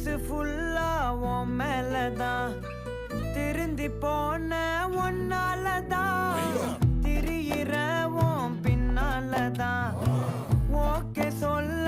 மனசு ஃபுல்லா உன் மேலதான் திருந்தி போன ஒன்னாலதான் திரியிற உன் பின்னாலதான் ஓகே சொல்ல